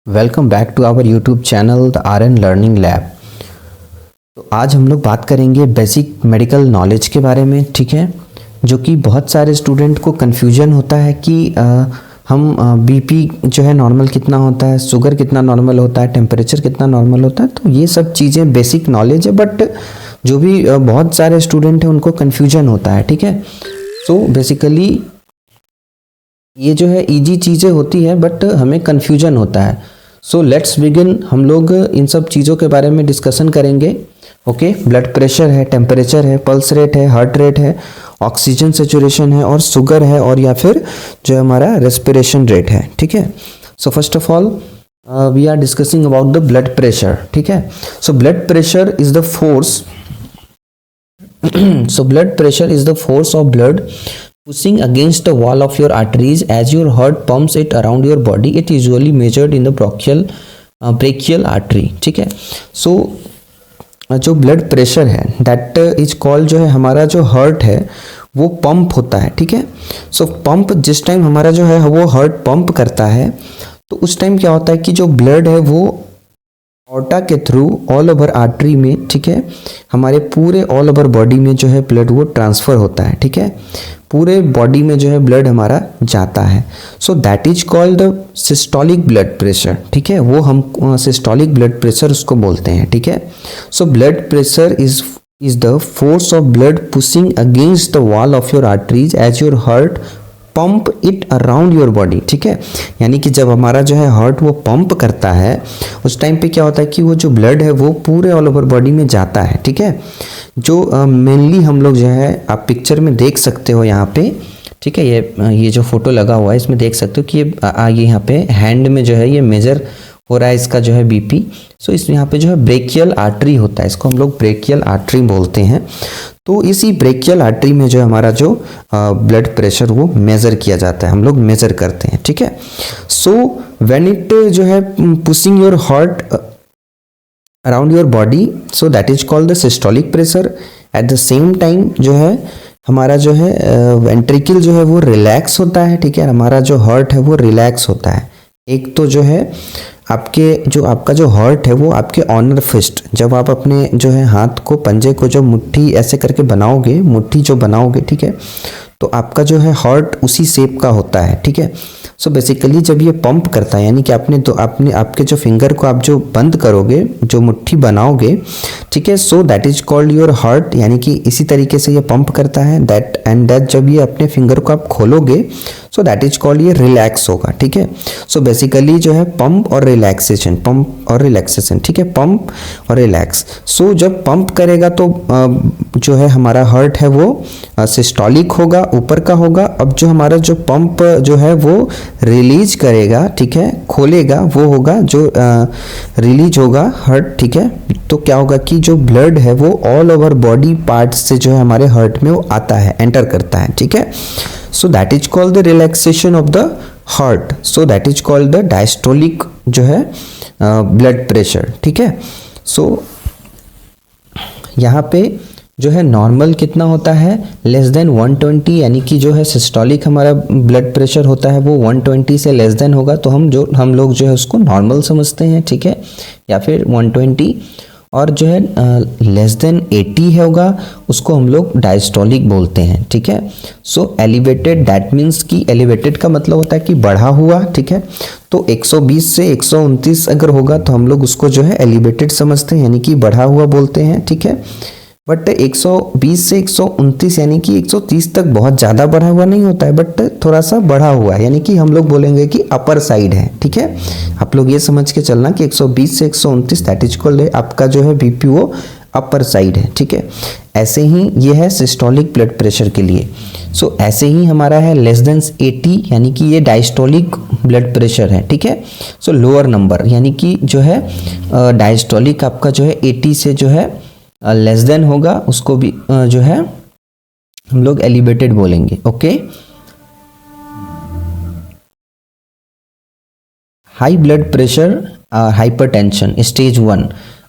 Welcome back to our YouTube channel the R N learning lab. तो आज हम लोग बात करेंगे बेसिक मेडिकल नॉलेज के बारे में, ठीक है। जो कि बहुत सारे स्टूडेंट को कन्फ्यूजन होता है कि हम बीपी जो है नॉर्मल कितना होता है, शुगर कितना नॉर्मल होता है, टेम्परेचर कितना नॉर्मल होता है। तो ये सब चीज़ें बेसिक नॉलेज है, बट जो भी बहुत सारे स्टूडेंट हैं उनको कन्फ्यूजन होता है, ठीक है। सो बेसिकली ये जो है इजी चीज़ें होती है, बट हमें कन्फ्यूजन होता है। So let's begin. हम लोग इन सब चीज़ों के बारे में डिस्कशन करेंगे। ओके, ब्लड प्रेशर है, टेम्परेचर है, पल्स रेट है, हार्ट रेट है, ऑक्सीजन सेचुरेशन है, और शुगर है, और या फिर जो हमारा रेस्पिरेशन रेट है, ठीक है। So first of all we are discussing about the blood pressure, ठीक है। So blood pressure is the force so blood pressure is the force of blood pushing against the wall of your arteries as your heart pumps it around your body. It is usually measured in the brachial artery, ठीक है। so जो blood pressure है that is called, जो है हमारा जो heart है वो पंप होता है, ठीक है। सो पंप जिस टाइम हमारा जो है वो हार्ट पंप करता है, तो उस टाइम क्या होता है कि जो ब्लड है वो ऑर्टा के थ्रू ऑल ओवर आर्टरी में, ठीक है, हमारे पूरे ऑल ओवर बॉडी में जो है ब्लड वो ट्रांसफ़र होता है, ठीक है। पूरे बॉडी में जो है ब्लड हमारा जाता है। So that is called the systolic blood pressure, ठीक है। वो हम सिस्टोलिक ब्लड प्रेशर उसको बोलते हैं, ठीक है। So blood pressure is the force of blood pushing against the wall of your arteries as your heart pump it around your body, ठीक है। यानी कि जब हमारा जो है हार्ट वो पंप करता है, उस टाइम पे क्या होता है कि वो जो ब्लड है वो पूरे ऑल ओवर बॉडी में जाता है, ठीक है। जो मेनली हम लोग जो है आप पिक्चर में देख सकते हो यहाँ पे, ठीक है। ये जो फोटो लगा हुआ है इसमें देख सकते हो कि ये यहाँ पे हैंड में जो है ये मेजर हो रहा है इसका जो है बीपी। सो इस यहाँ पे जो है ब्रेकियल आर्टरी होता है, इसको हम लोग ब्रेकियल आर्टरी बोलते हैं। तो इसी ब्रेकियल आर्टरी में जो हमारा जो ब्लड प्रेशर वो मेज़र किया जाता है, हम लोग मेज़र करते हैं, ठीक है। सो व्हेन इट जो है pushing your heart around your body, so that is called the systolic pressure. At the same time जो है हमारा जो है वेंट्रिकल जो है वो रिलैक्स होता है, ठीक है। हमारा जो हार्ट है वो रिलैक्स होता है। एक तो जो है आपका जो हार्ट है वो आपके ऑनर फिस्ट, जब आप अपने जो है हाथ को, पंजे को जो मुट्ठी ऐसे करके बनाओगे, मुट्ठी जो बनाओगे, ठीक है, तो आपका जो है हार्ट उसी शेप का होता है, ठीक है। सो बेसिकली जब ये पंप करता है, यानी कि आपके जो फिंगर को आप जो बंद करोगे, जो मुट्ठी बनाओगे, ठीक है, so that is called your heart. यानी कि इसी तरीके से ये पंप करता है दैट जब ये अपने फिंगर को आप खोलोगे, सो दैट इज कॉल्ड, ये रिलैक्स होगा, ठीक है। सो बेसिकली जो है पंप और रिलैक्सेशन, ठीक है, पंप और रिलैक्स। सो जब पंप करेगा तो जो है हमारा हार्ट है वो सिस्टोलिक होगा, ऊपर का होगा। अब जो हमारा जो पंप जो है वो रिलीज करेगा, ठीक है, खोलेगा, वो होगा जो रिलीज होगा हार्ट, ठीक है। तो क्या होगा कि जो ब्लड है वो ऑल ओवर बॉडी पार्ट से जो है हमारे हार्ट में वो आता है, एंटर करता है, ठीक है। So that is called the relaxation of the heart. So that is called the diastolic जो है ब्लड प्रेशर, ठीक है। सो यहाँ पे जो है नॉर्मल कितना होता है, लेस देन 120, यानी कि जो है सिस्टोलिक हमारा ब्लड प्रेशर होता है वो 120 से लेस देन होगा, तो हम लोग जो है उसको नॉर्मल समझते हैं, ठीक है, या फिर 120। और जो है लेस देन 80 होगा उसको हम लोग डायस्टोलिक बोलते हैं, ठीक है। सो एलिवेटेड, दैट मीन्स कि एलिवेटेड का मतलब होता है कि बढ़ा हुआ, ठीक है। तो 120 से 129 अगर होगा तो हम लोग उसको जो है एलिवेटेड समझते हैं, यानी कि बढ़ा हुआ बोलते हैं, ठीक है। बट 120 से 129 यानी कि 130 तक बहुत ज़्यादा बढ़ा हुआ नहीं होता है, बट थोड़ा सा बढ़ा हुआ है, यानी कि हम लोग बोलेंगे कि अपर साइड है, ठीक है। आप लोग ये समझ के चलना कि 120 से 129 दैट इज कॉल्ड, आपका जो है बीपी वो अपर साइड है, ठीक है। ऐसे ही ये है सिस्टोलिक ब्लड प्रेशर के लिए। सो ऐसे ही हमारा है लेस देन 80, यानी कि ये डायस्टोलिक ब्लड प्रेशर है, ठीक है। सो लोअर नंबर, यानी कि जो है डायस्टोलिक आपका जो है 80 से जो है लेस देन होगा, उसको भी जो है हम लोग एलिवेटेड बोलेंगे, okay. High blood pressure, hypertension stage 1,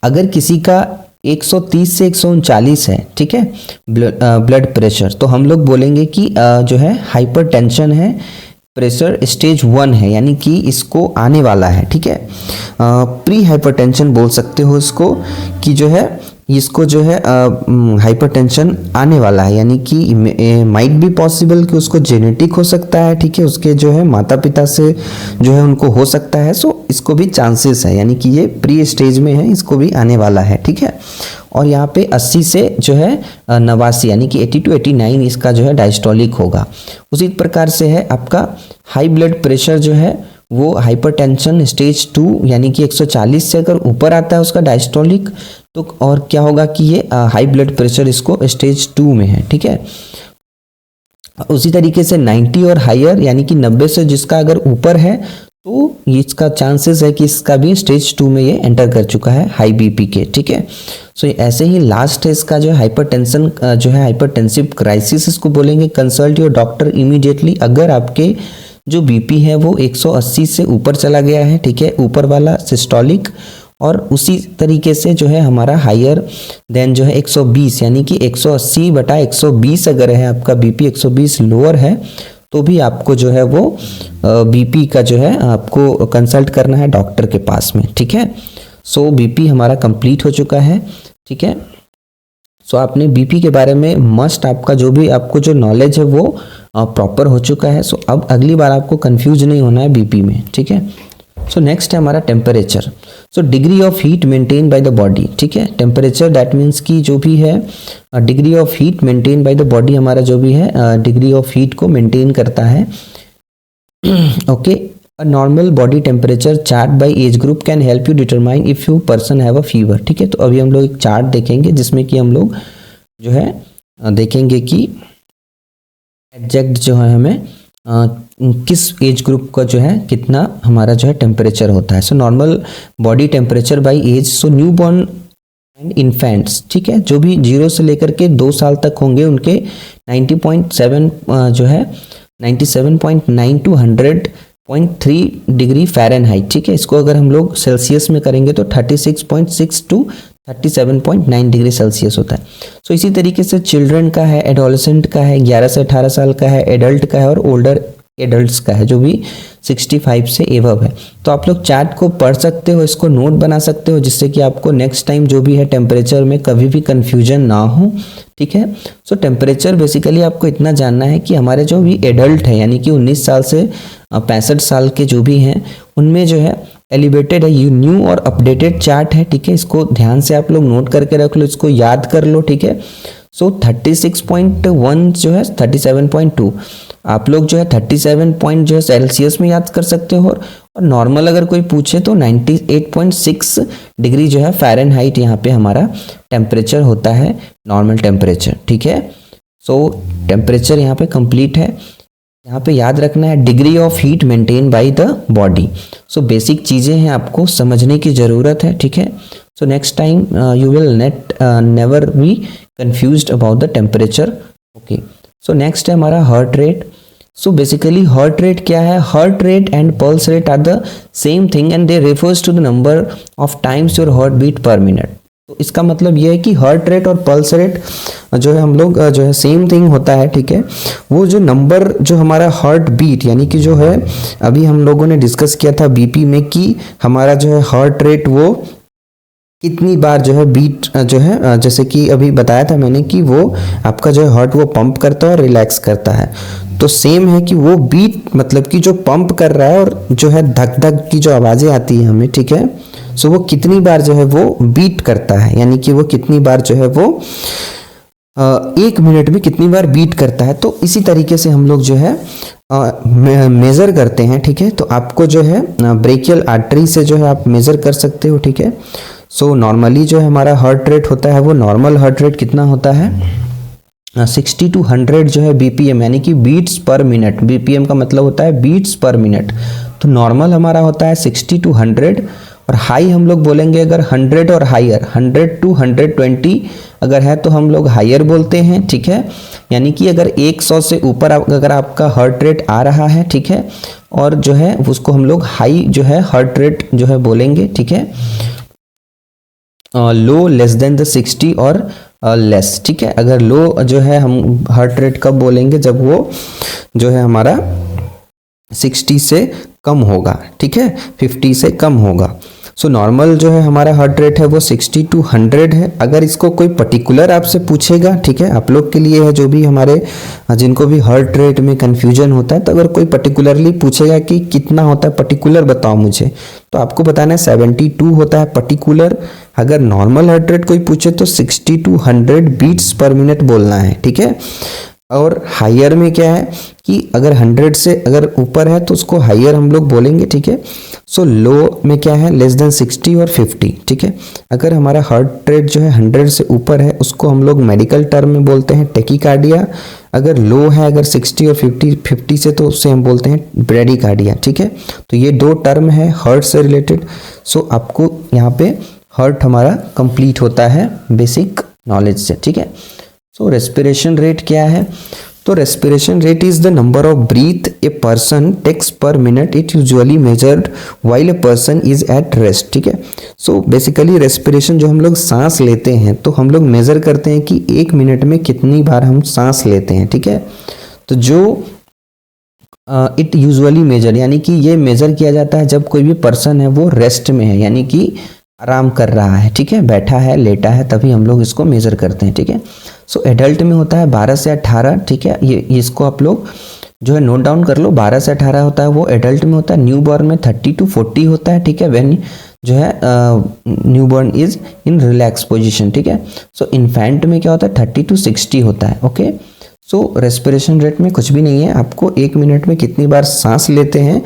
अगर किसी का 130 से 139 है, ठीक है, ब्लड प्रेशर, तो हम लोग बोलेंगे कि जो है हाइपरटेंशन है, प्रेशर स्टेज 1 है, यानी कि इसको आने वाला है, ठीक है। प्री हाइपरटेंशन बोल सकते हो इसको, कि जो है इसको जो है हाइपरटेंशन आने वाला है, यानी कि माइट बी पॉसिबल कि उसको जेनेटिक हो सकता है, ठीक है, उसके जो है माता पिता से जो है उनको हो सकता है। सो इसको भी चांसेस है, यानी कि ये प्री स्टेज में है, इसको भी आने वाला है, ठीक है। और यहाँ पे 80 से जो है 89 यानी कि 80 to 89 इसका जो है डायस्टोलिक होगा। उसी प्रकार से है आपका हाई ब्लड प्रेशर जो है वो हाइपरटेंशन स्टेज 2 यानी कि 140 से अगर ऊपर आता है उसका डायस्टोलिक, तो और क्या होगा कि ये हाई ब्लड प्रेशर इसको स्टेज 2 में है, ठीक है। उसी तरीके से 90 और हायर यानी कि 90 से जिसका अगर ऊपर है तो इसका चांसेस है कि इसका भी स्टेज 2 में ये एंटर कर चुका है हाई बीपी के, ठीक है। सो ऐसे ही लास्ट है इसका जो है हाइपरटेंशन जो है हाइपरटेंसिव क्राइसिस इसको बोलेंगे। कंसल्ट योर डॉक्टर इमीडिएटली, अगर आपके जो बीपी है वो 180 से ऊपर चला गया है, ठीक है, ऊपर वाला सिस्टोलिक, और उसी तरीके से जो है हमारा हायर देन जो है 120 यानी कि 180/120 अगर है आपका बीपी 120 लोअर है तो भी आपको जो है वो बीपी का जो है आपको कंसल्ट करना है डॉक्टर के पास में, ठीक है। सो बीपी हमारा कंप्लीट हो चुका है, ठीक है। सो आपने बीपी के बारे में मस्ट आपका जो भी आपको जो नॉलेज है वो प्रॉपर हो चुका है। सो अब अगली बार आपको कंफ्यूज नहीं होना है बीपी में, ठीक है। सो नेक्स्ट है हमारा temperature. So degree of heat maintain by the body, ठीक है। टेम्परेचर दैट मीन्स कि जो भी है degree of heat maintain by the body, हमारा जो भी है डिग्री ऑफ हीट को मेंटेन करता है, okay. A normal body temperature chart by age group can help you determine if you person have a fever, ठीक है। तो अभी हम लोग एक चार्ट देखेंगे जिसमें कि हम लोग जो है देखेंगे कि एग्जैक्ट जो है हमें किस एज ग्रुप का जो है कितना हमारा जो है टेम्परेचर होता है। So normal body temperature by age, so newborn and infants, ठीक है, जो भी 0 से लेकर के 2 साल तक होंगे उनके 90.7 जो है 97.9 to 100.3 डिग्री फ़ारेनहाइट, ठीक है। इसको अगर हम लोग सेल्सियस में करेंगे तो 36.6 to 37.9 डिग्री सेल्सियस होता है। सो इसी तरीके से चिल्ड्रन का है, एडोलेसेंट का है, 11 से 18 साल का है, एडल्ट का है और ओल्डर एडल्ट्स का है जो भी 65 से एवब है। तो आप लोग चार्ट को पढ़ सकते हो, इसको नोट बना सकते हो, जिससे कि आपको नेक्स्ट टाइम जो भी है टेम्परेचर में कभी भी कन्फ्यूजन ना हो, ठीक है। सो टेम्परेचर बेसिकली आपको इतना जानना है कि हमारे जो भी एडल्ट है यानी कि 19 साल से 65 साल के जो भी हैं उनमें जो है एलिवेटेड है, ये न्यू और अपडेटेड चार्ट है, ठीक है। इसको ध्यान से आप लोग नोट करके रख लो, इसको याद कर लो, ठीक है। सो 36.1 जो है 37.2 आप लोग जो है 37 पॉइंट जो है सेल्सियस में याद कर सकते हो, और नॉर्मल अगर कोई पूछे तो 98.6 डिग्री जो है फ़ारेनहाइट यहाँ पे हमारा टेम्परेचर होता है, नॉर्मल टेम्परेचर, ठीक है। सो टेम्परेचर यहाँ पे कंप्लीट है। यहाँ पे याद रखना है degree of heat maintain by the body. So basic चीज़ें हैं आपको समझने की ज़रूरत है, ठीक है। So next time you will never be confused about the temperature, okay. So next है हमारा heart rate. So basically heart rate क्या है, heart rate and pulse rate are the same thing and they refers to the number of times your heart beat per minute. तो इसका मतलब यह है कि हार्ट रेट और पल्स रेट जो है हम लोग जो है सेम थिंग होता है, ठीक है। वो जो नंबर जो हमारा हार्ट बीट यानी कि जो है अभी हम लोगों ने डिस्कस किया था बीपी में कि हमारा जो है हार्ट रेट वो कितनी बार जो है बीट जो है जैसे कि अभी बताया था मैंने कि वो आपका जो है हार्ट वो पंप करता है और रिलैक्स करता है। तो सेम है कि वो बीट मतलब कि जो पंप कर रहा है और जो है धक धक की जो आवाज़ें आती है हमें, ठीक है। सो वो कितनी बार जो है वो बीट करता है, यानी कि वो कितनी बार जो है वो 1 मिनट में कितनी बार बीट करता है। तो इसी तरीके से हम लोग जो है मेज़र करते हैं, ठीक है। तो आपको जो है ब्रेकियल आर्टरी से जो है आप मेज़र कर सकते हो, ठीक है। सो नॉर्मली जो है हमारा हार्ट रेट होता है वो नॉर्मल हार्ट रेट कितना होता है 60 to 100 जो है बीपीएम यानी कि बीट्स पर मिनट। बीपीएम का मतलब होता है बीट्स पर मिनट। तो नॉर्मल हमारा होता है 60 to 100 और हाई हम लोग बोलेंगे अगर 100 और हायर 100 to 120 अगर है तो हम लोग हायर बोलते हैं, ठीक है। यानी कि अगर 100 से ऊपर अगर आपका हार्ट रेट आ रहा है, ठीक है, और जो है उसको हम लोग हाई जो है हार्ट रेट जो है बोलेंगे, ठीक है। लो लेस देन द 60 और लेस, ठीक है। अगर लो जो है हम हार्ट रेट कब बोलेंगे जब वो जो है हमारा 60 से कम होगा, ठीक है, 50 से कम होगा। सो नॉर्मल जो है हमारा हार्ट रेट है वो 60 to 100 है। अगर इसको कोई पर्टिकुलर आपसे पूछेगा, ठीक है, आप लोग के लिए है जो भी हमारे जिनको भी हार्ट रेट में कन्फ्यूजन होता है, तो अगर कोई पर्टिकुलरली पूछेगा कि कितना होता है पर्टिकुलर बताओ मुझे, तो आपको बताना है 72 होता है पर्टिकुलर। अगर नॉर्मल हार्ट रेट कोई पूछे तो 60 to 100 बीट्स पर मिनट बोलना है, ठीक है। और हायर में क्या है कि अगर 100 से अगर ऊपर है तो उसको हायर हम लोग बोलेंगे, ठीक है। सो लो में क्या है, लेस देन 60 और 50, ठीक है। अगर हमारा हार्ट रेट जो है 100 से ऊपर है उसको हम लोग मेडिकल टर्म में बोलते हैं टेकीकार्डिया। अगर लो है अगर 60 और 50 से तो उससे हम बोलते हैं ब्रेडिकार्डिया, ठीक है। तो ये दो टर्म है हार्ट से रिलेटेड। सो आपको यहाँ पे हार्ट हमारा कंप्लीट होता है बेसिक नॉलेज से, ठीक है। सो रेस्पिरेशन रेट क्या है, तो respiration rate is the number of breath a person takes per minute. It usually measured while a person is at rest, ठीक है। सो बेसिकली रेस्पिरेशन जो हम लोग सांस लेते हैं तो हम लोग मेजर करते हैं कि 1 मिनट में कितनी बार हम सांस लेते हैं, ठीक है। तो जो इट यूजुअली मेजर यानी कि ये मेजर किया जाता है जब कोई भी पर्सन है वो रेस्ट में है, यानी कि आराम कर रहा है, ठीक है, बैठा है लेटा है, तभी हम लोग इसको मेजर करते हैं, ठीक है। सो एडल्ट में होता है 12 से 18, ठीक है। ये इसको आप लोग जो है नोट डाउन कर लो, 12 से 18 होता है वो एडल्ट में होता है। न्यू बॉर्न में 30 to 40 होता है, ठीक है, व्हेन जो है new born is in relax position, ठीक है। सो इन्फेंट में क्या होता है 30 to 60 होता है, ओके। सो रेस्पिरेशन रेट में कुछ भी नहीं है, आपको 1 मिनट में कितनी बार सांस लेते हैं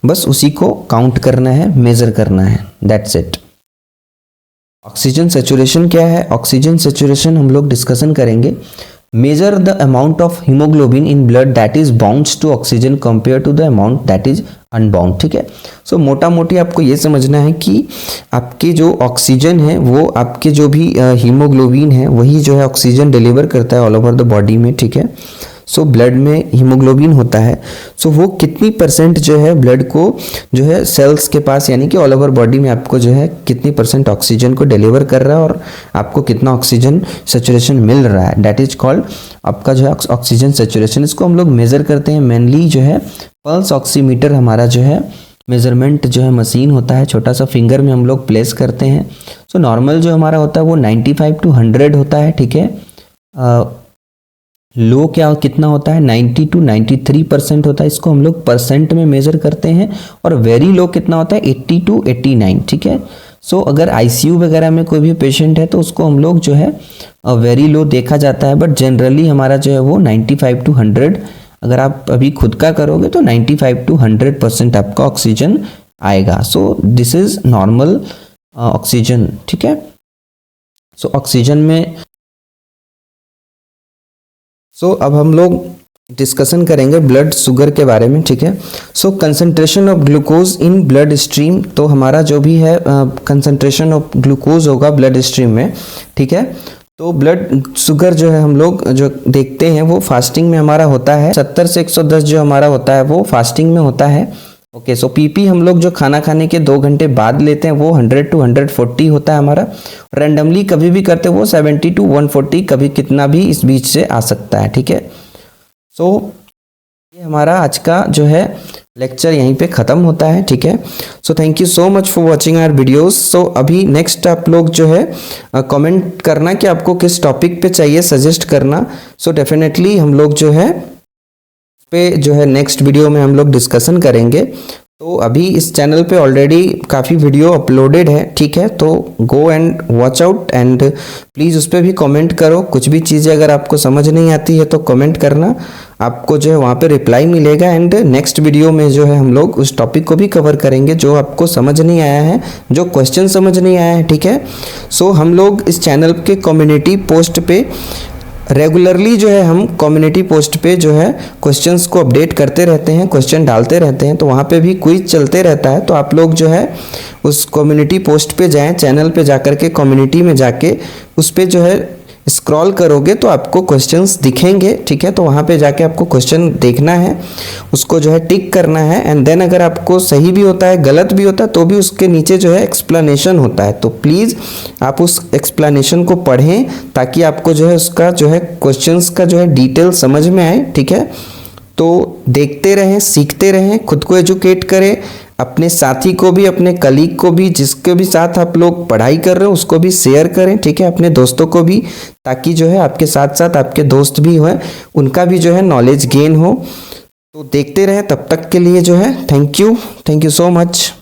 बस उसी को काउंट करना है, मेजर करना है, दैट्स इट। ऑक्सीजन सेचुरेशन क्या है, ऑक्सीजन सेचुरेशन हम लोग डिस्कशन करेंगे। Measure the amount of haemoglobin in blood that is bounds to oxygen compare to the amount that is unbound, ठीक है। सो मोटा मोटी आपको ये समझना है कि आपके जो ऑक्सीजन है वो आपके जो भी हीमोग्लोबिन है वही जो है ऑक्सीजन डिलीवर करता है ऑल ओवर द बॉडी में, ठीक है। सो ब्लड में हीमोग्लोबिन होता है, सो वो कितनी परसेंट जो है ब्लड को जो है सेल्स के पास यानी कि ऑल ओवर बॉडी में आपको जो है कितनी परसेंट ऑक्सीजन को डिलीवर कर रहा है और आपको कितना ऑक्सीजन सेचुरेशन मिल रहा है, दैट इज कॉल्ड आपका जो है ऑक्सीजन सेचुरेशन। इसको हम लोग मेजर करते हैं मेनली जो है पल्स ऑक्सीमीटर हमारा जो है मेजरमेंट जो है मशीन होता है, छोटा सा फिंगर में हम लोग प्लेस करते हैं। सो नॉर्मल जो हमारा होता है वो 95 to 100 होता है, ठीक है। लो क्या कितना होता है 90 to 93% होता है, इसको हम लोग परसेंट में मेजर करते हैं। और वेरी लो कितना होता है 80 to 89, ठीक है। सो अगर आईसीयू वगैरह में कोई भी पेशेंट है तो उसको हम लोग जो है वेरी लो देखा जाता है, बट जनरली हमारा जो है वो 95 to 100, अगर आप अभी खुद का करोगे तो 95 to 100% आपका ऑक्सीजन आएगा। So this is normal oxygen, ठीक है। सो ऑक्सीजन में अब हम लोग डिस्कशन करेंगे ब्लड शुगर के बारे में, ठीक है। So concentration of glucose in bloodstream, तो हमारा जो भी है कंसंट्रेशन ऑफ ग्लूकोज होगा ब्लड स्ट्रीम में, ठीक है। तो ब्लड शुगर जो है हम लोग जो देखते हैं वो फास्टिंग में हमारा होता है 70 से 110 जो हमारा होता है वो फास्टिंग में होता है, ओके। सो पीपी हम लोग जो खाना खाने के 2 घंटे बाद लेते हैं वो 100 to 140 होता है हमारा। रैंडमली कभी भी करते हैं वो 70 to 140, कभी कितना भी इस बीच से आ सकता है, ठीक है। सो ये हमारा आज का जो है लेक्चर यहीं पे ख़त्म होता है, ठीक है। So thank you so much for watching our videos. So अभी नेक्स्ट आप लोग जो है कमेंट करना कि आपको किस टॉपिक पे चाहिए, सजेस्ट करना। सो डेफिनेटली हम लोग जो है पे जो है नेक्स्ट वीडियो में हम लोग डिस्कशन करेंगे। तो अभी इस चैनल पे ऑलरेडी काफ़ी वीडियो अपलोडेड है, ठीक है। तो go and watch out and please उस पर भी कमेंट करो। कुछ भी चीज़ें अगर आपको समझ नहीं आती है तो कमेंट करना, आपको जो है वहाँ पे रिप्लाई मिलेगा। एंड नेक्स्ट वीडियो में जो है हम लोग उस टॉपिक को भी कवर करेंगे जो आपको समझ नहीं आया है, जो क्वेश्चन समझ नहीं आया है, ठीक है। सो हम लोग इस चैनल के कम्युनिटी पोस्ट पे रेगुलरली जो है हम कम्युनिटी पोस्ट पे जो है क्वेश्चंस को अपडेट करते रहते हैं, क्वेश्चन डालते रहते हैं। तो वहाँ पे भी क्विज चलते रहता है, तो आप लोग जो है उस कम्युनिटी पोस्ट पे जाएं, चैनल पे जाकर के कम्युनिटी में जाके उस पे जो है स्क्रॉल करोगे तो आपको क्वेश्चंस दिखेंगे, ठीक है। तो वहाँ पे जाके आपको क्वेश्चन देखना है, उसको जो है टिक करना है एंड देन अगर आपको सही भी होता है गलत भी होता है तो भी उसके नीचे जो है एक्सप्लेनेशन होता है। तो प्लीज़ आप उस एक्सप्लेनेशन को पढ़ें ताकि आपको जो है उसका जो है क्वेश्चंस का जो है डिटेल समझ में आए, ठीक है। तो देखते रहें, सीखते रहें, खुद को एजुकेट करें, अपने साथी को भी, अपने कलीग को भी, जिसके भी साथ आप लोग पढ़ाई कर रहे हो उसको भी शेयर करें, ठीक है, अपने दोस्तों को भी, ताकि जो है आपके साथ साथ आपके दोस्त भी हैं, उनका भी जो है नॉलेज गेन हो। तो देखते रहें, तब तक के लिए जो है थैंक यू सो मच।